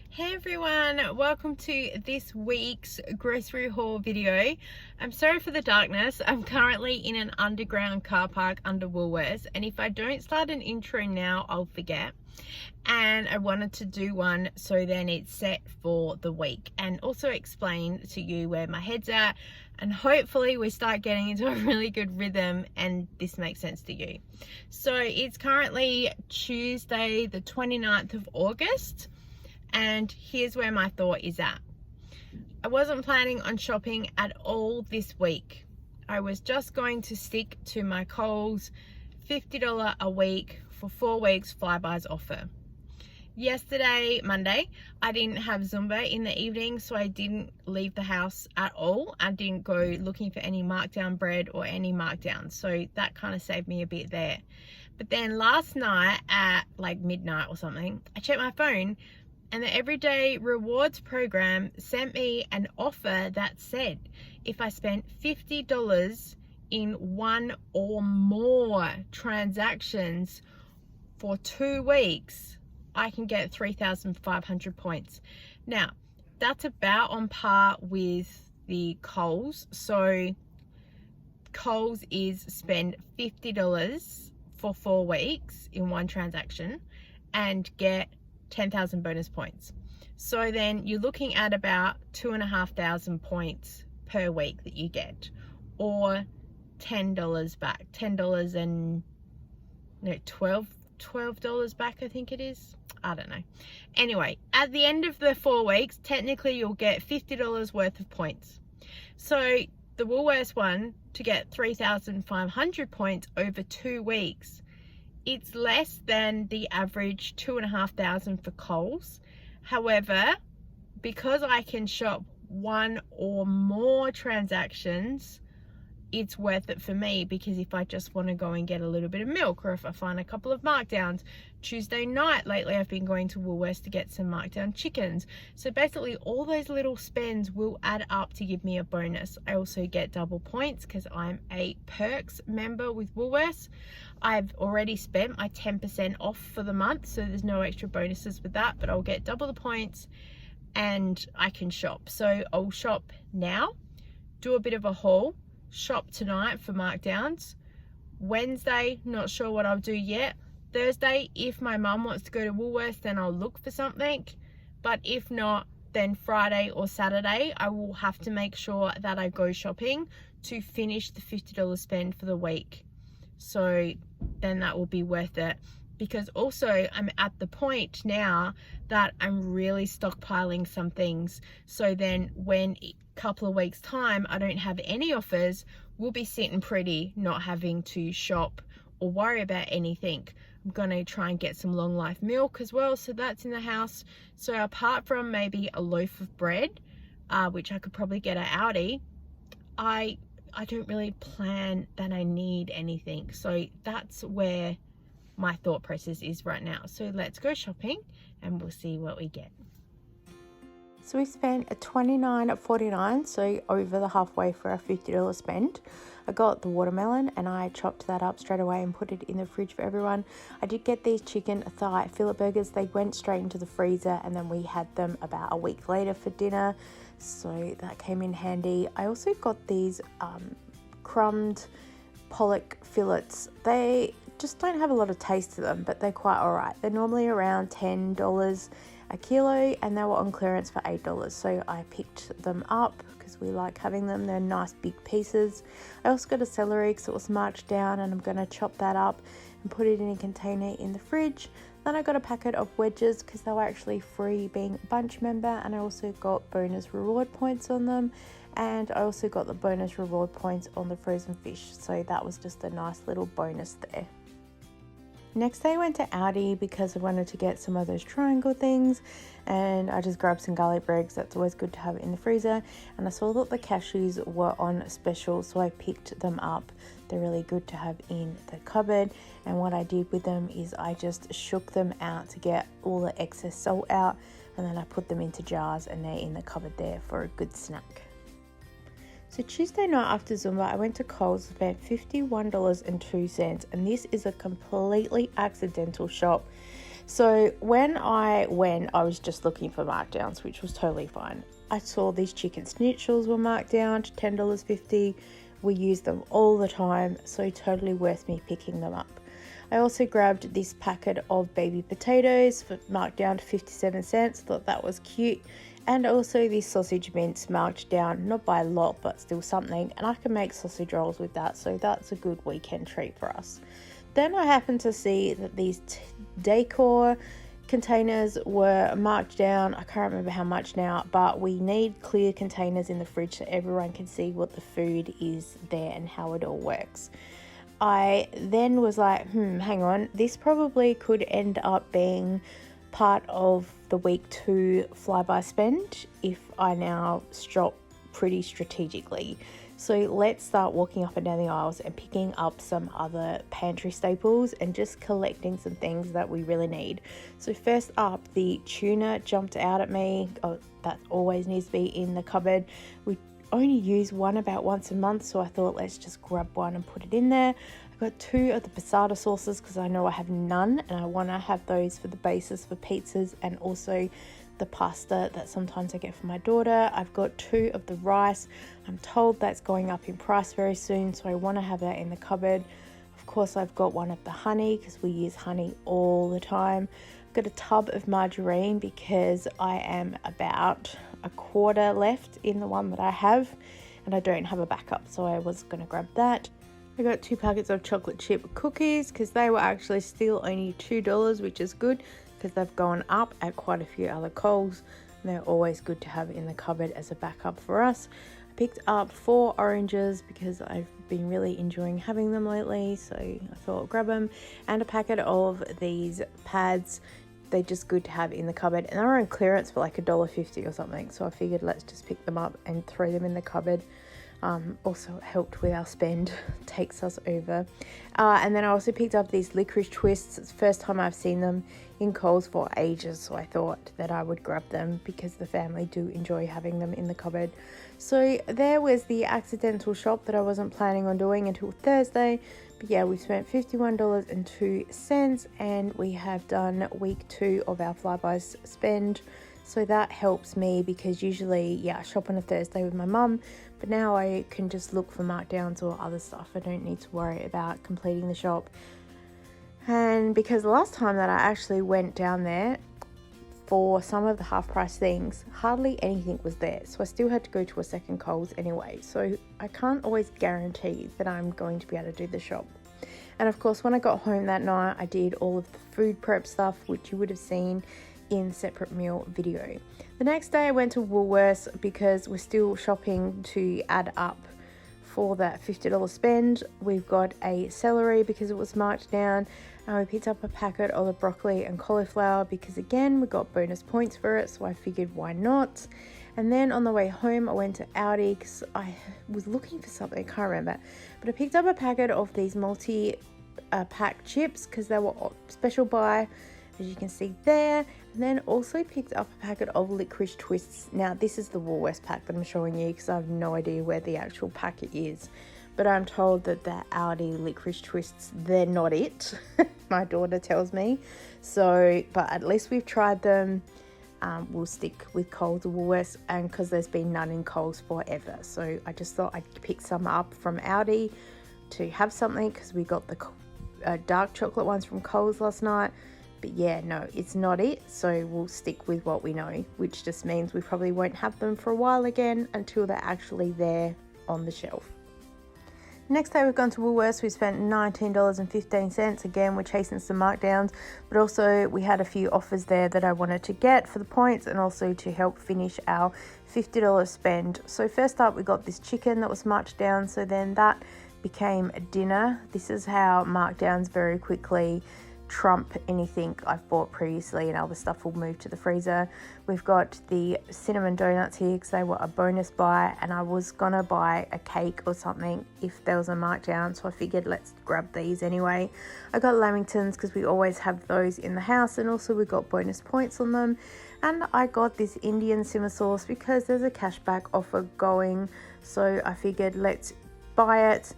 Hey everyone, welcome to this week's grocery haul video. I'm sorry for the darkness. I'm currently in an underground car park under Woolworths, and if I don't start an intro now, I'll forget. And I wanted to do one so then it's set for the week and also explain to you where my head's at, and hopefully we start getting into a really good rhythm and this makes sense to you. So it's currently Tuesday the 29th of August. And here's where my thought is at. I wasn't planning on shopping at all this week. I was just going to stick to my Coles $50 a week for 4 weeks Flybuys offer. Yesterday, Monday, I didn't have Zumba in the evening, so I didn't leave the house at all. I didn't go looking for any markdown bread or any markdowns, so that kind of saved me a bit there. But then last night at like midnight or something, I checked my phone and the Everyday Rewards program sent me an offer that said if I spent $50 in one or more transactions for 2 weeks, I can get 3,500 points. Now, that's about on par with the Coles. So Coles is spend $50 for 4 weeks in one transaction and get 10,000 bonus points. So then you're looking at about 2,500 points per week that you get, or $10 back, $10 and no, $12 back, I think it is. I don't know. Anyway, at the end of the 4 weeks, technically you'll get $50 worth of points. So the Woolworths one, to get 3,500 points over 2 weeks, it's less than the average 2,500 for Coles. However, because I can shop one or more transactions, it's worth it for me, because if I just want to go and get a little bit of milk, or if I find a couple of markdowns. Tuesday night lately I've been going to Woolworths to get some markdown chickens. So basically all those little spends will add up to give me a bonus. I also get double points because I'm a perks member with Woolworths. I've already spent my 10% off for the month, so there's no extra bonuses with that, but I'll get double the points and I can shop. So I'll shop now, do a bit of a haul, shop tonight for markdowns. Wednesday, not sure what I'll do yet. Thursday, if my mum wants to go to Woolworths, then I'll look for something. But if not, then Friday or Saturday, I will have to make sure that I go shopping to finish the $50 spend for the week. So then that will be worth it, because also I'm at the point now that I'm really stockpiling some things. So then when a couple of weeks time I don't have any offers, we'll be sitting pretty, not having to shop or worry about anything. I'm gonna try and get some long life milk as well, so that's in the house. So apart from maybe a loaf of bread, which I could probably get at Aldi, I don't really plan that I need anything. So that's where my thought process is right now. So let's go shopping and we'll see what we get. So we spent a $29.49, so over the halfway for our $50 spend. I got the watermelon and I chopped that up straight away and put it in the fridge for everyone. I did get these chicken thigh fillet burgers. They went straight into the freezer and then we had them about a week later for dinner, so that came in handy. I also got these crumbed pollock fillets. They just don't have a lot of taste to them, but they're quite alright. They're normally around $10 a kilo and they were on clearance for $8, so I picked them up because we like having them. They're nice big pieces. I also got a celery because it was marked down, and I'm going to chop that up and put it in a container in the fridge. Then I got a packet of wedges because they were actually free being a bunch member, and I also got bonus reward points on them, and I also got the bonus reward points on the frozen fish, so that was just a nice little bonus there. Next day I went to Aldi because I wanted to get some of those triangle things, and I just grabbed some garlic bread because that's always good to have in the freezer, and I saw that the cashews were on special, so I picked them up. They're really good to have in the cupboard, and what I did with them is I just shook them out to get all the excess salt out, and then I put them into jars and they're in the cupboard there for a good snack. So Tuesday night after Zumba, I went to Coles, spent $51.02, and this is a completely accidental shop. So when I went, I was just looking for markdowns, which was totally fine. I saw these chicken schnitzels were marked down to $10.50. We use them all the time, so totally worth me picking them up. I also grabbed this packet of baby potatoes for marked down to 57 cents. Thought that was cute. And also these sausage mince marked down, not by a lot, but still something. And I can make sausage rolls with that, so that's a good weekend treat for us. Then I happened to see that these decor containers were marked down. I can't remember how much now, but we need clear containers in the fridge so everyone can see what the food is there and how it all works. I then was like, hang on, this probably could end up being part of the week 2 flyby spend if I now shop pretty strategically. So let's start walking up and down the aisles and picking up some other pantry staples and just collecting some things that we really need. So first up, the tuna jumped out at me. Oh, that always needs to be in the cupboard. We only use one about once a month, so I thought let's just grab one and put it in there. I got 2 of the passata sauces because I know I have none and I want to have those for the basis for pizzas and also the pasta that sometimes I get for my daughter. I've got 2 of the rice. I'm told that's going up in price very soon, so I want to have that in the cupboard. Of course, I've got 1 of the honey because we use honey all the time. I've got a tub of margarine because I am about a quarter left in the one that I have and I don't have a backup, so I was going to grab that. I got 2 packets of chocolate chip cookies because they were actually still only $2, which is good because they've gone up at quite a few other Coles. And they're always good to have in the cupboard as a backup for us. I picked up 4 oranges because I've been really enjoying having them lately, so I thought I'd grab them. And a packet of these pads. They're just good to have in the cupboard, and they're on clearance for like $1.50 or something, so I figured let's just pick them up and throw them in the cupboard. Also helped with our spend, takes us over. And then I also picked up these licorice twists. It's the first time I've seen them in Coles for ages, so I thought that I would grab them because the family do enjoy having them in the cupboard. So there was the accidental shop that I wasn't planning on doing until Thursday. But yeah, we spent $51.02 and we have done week 2 of our Flybuys spend. So that helps me because usually, I shop on a Thursday with my mum, but now I can just look for markdowns or other stuff. I don't need to worry about completing the shop. And because the last time that I actually went down there for some of the half price things, hardly anything was there. So I still had to go to a second Coles anyway. So I can't always guarantee that I'm going to be able to do the shop. And of course, when I got home that night, I did all of the food prep stuff, which you would have seen in separate meal video. The next day I went to Woolworths because we're still shopping to add up for that $50 spend. We've got a celery because it was marked down, and we picked up a packet of the broccoli and cauliflower because again we got bonus points for it, so I figured why not. And then on the way home I went to Aldi because I was looking for something, I can't remember, but I picked up a packet of these multi-pack chips because they were special buy, as you can see there. And then also picked up a packet of licorice twists. Now this is the Woolworths pack that I'm showing you because I have no idea where the actual packet is, but I'm told that the Aldi licorice twists, they're not it. My daughter tells me so, but at least we've tried them. We'll stick with Coles or Woolworths, and because there's been none in Coles forever, so I just thought I'd pick some up from Aldi to have something because we got the dark chocolate ones from Coles last night. But yeah, no, it's not it, so we'll stick with what we know, which just means we probably won't have them for a while again until they're actually there on the shelf. Next day we've gone to Woolworths. We spent $19.15. Again, we're chasing some markdowns, but also we had a few offers there that I wanted to get for the points and also to help finish our $50 spend. So first up, we got this chicken that was marked down, so then that became dinner. This is how markdowns very quickly trump anything I've bought previously, and other stuff will move to the freezer. We've got the cinnamon donuts here because they were a bonus buy, and I was gonna buy a cake or something if there was a markdown, so I figured let's grab these anyway. I got lamingtons because we always have those in the house, and also we got bonus points on them. And I got this Indian simmer sauce because there's a cashback offer going, so I figured let's buy it,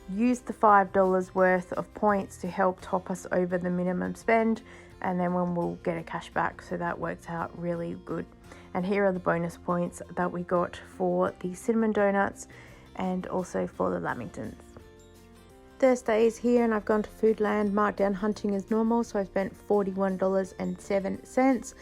use the $5 worth of points to help top us over the minimum spend, and then when we'll get a cash back, so that works out really good. And here are the bonus points that we got for the cinnamon donuts and also for the lamingtons. Thursday is here and I've gone to Foodland, marked down hunting as normal, so I spent $41.07.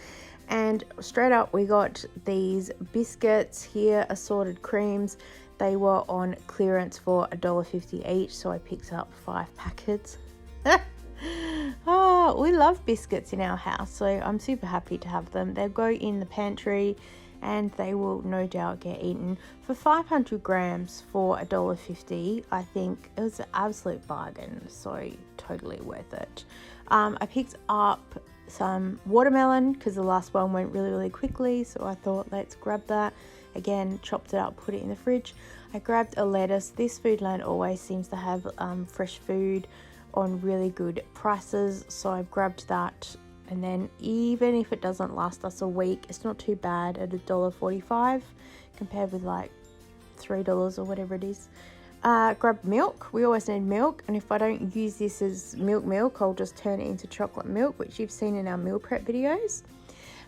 And straight up we got these biscuits here, assorted creams. They were on clearance for $1.50 each, so I picked up 5 packets. Oh, we love biscuits in our house, so I'm super happy to have them. They'll go in the pantry and they will no doubt get eaten. For 500 grams for $1.50, I think it was an absolute bargain, so totally worth it. I picked up some watermelon because the last one went really quickly, so I thought let's grab that. Again, chopped it up, put it in the fridge. I grabbed a lettuce. This Foodland always seems to have fresh food on really good prices, so I've grabbed that. And then even if it doesn't last us a week, it's not too bad at $1.45 compared with like $3 or whatever it is. Grab milk. We always need milk, and if I don't use this as milk, I'll just turn it into chocolate milk, which you've seen in our meal prep videos.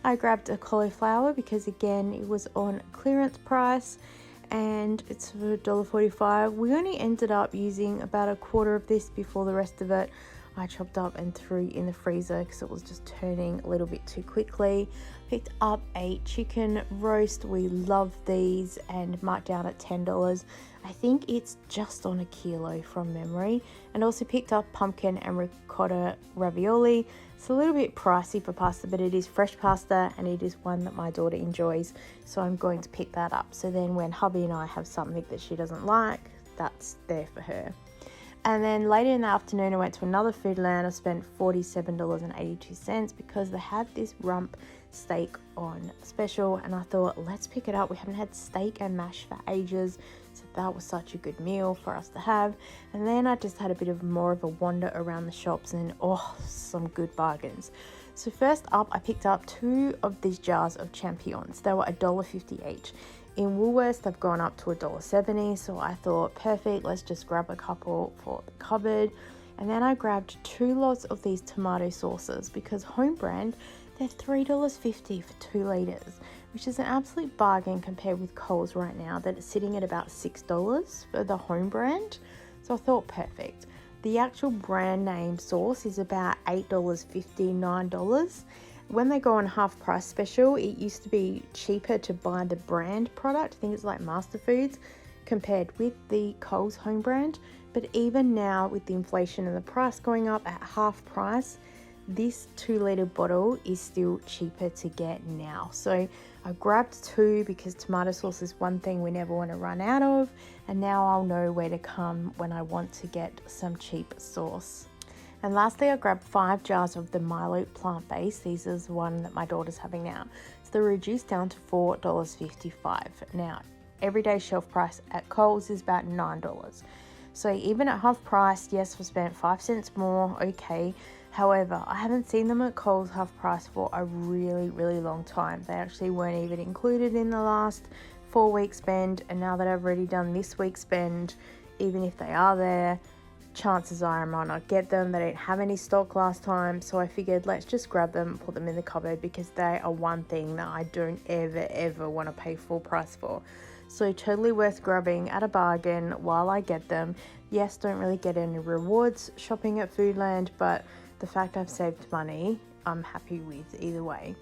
I grabbed a cauliflower because again it was on clearance price and it's for $1.45. We only ended up using about a quarter of this before the rest of it I chopped up and threw in the freezer because it was just turning a little bit too quickly. Picked up a chicken roast. We love these, and marked down at $10. I think it's just on a kilo from memory. And also picked up pumpkin and ricotta ravioli. It's a little bit pricey for pasta, but it is fresh pasta and it is one that my daughter enjoys, so I'm going to pick that up. So then when hubby and I have something that she doesn't like, that's there for her. And then later in the afternoon, I went to another Foodland. I spent $47.82 because they had this rump steak on special, and I thought, let's pick it up. We haven't had steak and mash for ages, so that was such a good meal for us to have. And then I just had a bit of more of a wander around the shops, and some good bargains. So first up, I picked up 2 of these jars of champignons. They were $1.50 each. In Woolworths, they've gone up to $1.70, so I thought, perfect, let's just grab a couple for the cupboard. And then I grabbed 2 lots of these tomato sauces because Home brand, they're $3.50 for 2 litres, which is an absolute bargain compared with Coles right now that it's sitting at about $6 for the Home brand. So I thought, perfect. The actual brand name sauce is about $8.50, $9. When they go on half price special, it used to be cheaper to buy the brand product. I think it's like Master Foods compared with the Coles Home brand. But even now with the inflation and the price going up at half price, this 2-litre bottle is still cheaper to get now. So I grabbed 2 because tomato sauce is one thing we never want to run out of. And now I'll know where to come when I want to get some cheap sauce. And lastly, I grabbed 5 jars of the Milo plant-based. These is the one that my daughter's having now. So they're reduced down to $4.55. Now, everyday shelf price at Coles is about $9. So even at half price, yes, we spent 5 cents more, okay. However, I haven't seen them at Coles half price for a really long time. They actually weren't even included in the last 4-week spend. And now that I've already done this week's spend, even if they are there, chances are I might not get them. They didn't have any stock last time, so I figured let's just grab them and put them in the cupboard because they are one thing that I don't ever want to pay full price for. So totally worth grabbing at a bargain while I get them. Yes, don't really get any rewards shopping at Foodland, but the fact I've saved money, I'm happy with either way.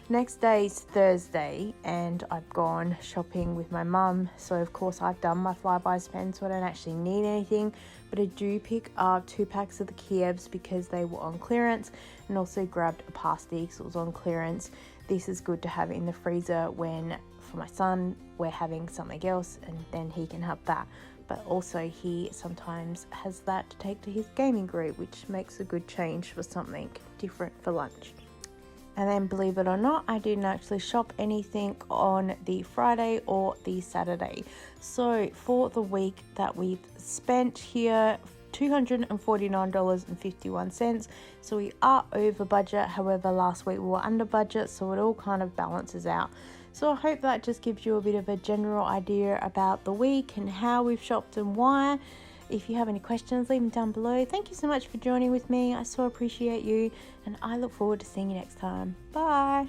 Next day is Thursday and I've gone shopping with my mum. So of course I've done my flyby spend, so I don't actually need anything, but I do pick up 2 packs of the Kievs because they were on clearance, and also grabbed a pasty because it was on clearance. This is good to have in the freezer when, for my son, we're having something else and then he can have that. But also he sometimes has that to take to his gaming group, which makes a good change for something different for lunch. And then, believe it or not, I didn't actually shop anything on the Friday or the Saturday. So for the week that we've spent here, $249.51. So we are over budget. However, last week we were under budget, so it all kind of balances out. So I hope that just gives you a bit of a general idea about the week and how we've shopped and why. If you have any questions, leave them down below. Thank you so much for joining with me. I so appreciate you, and I look forward to seeing you next time. Bye.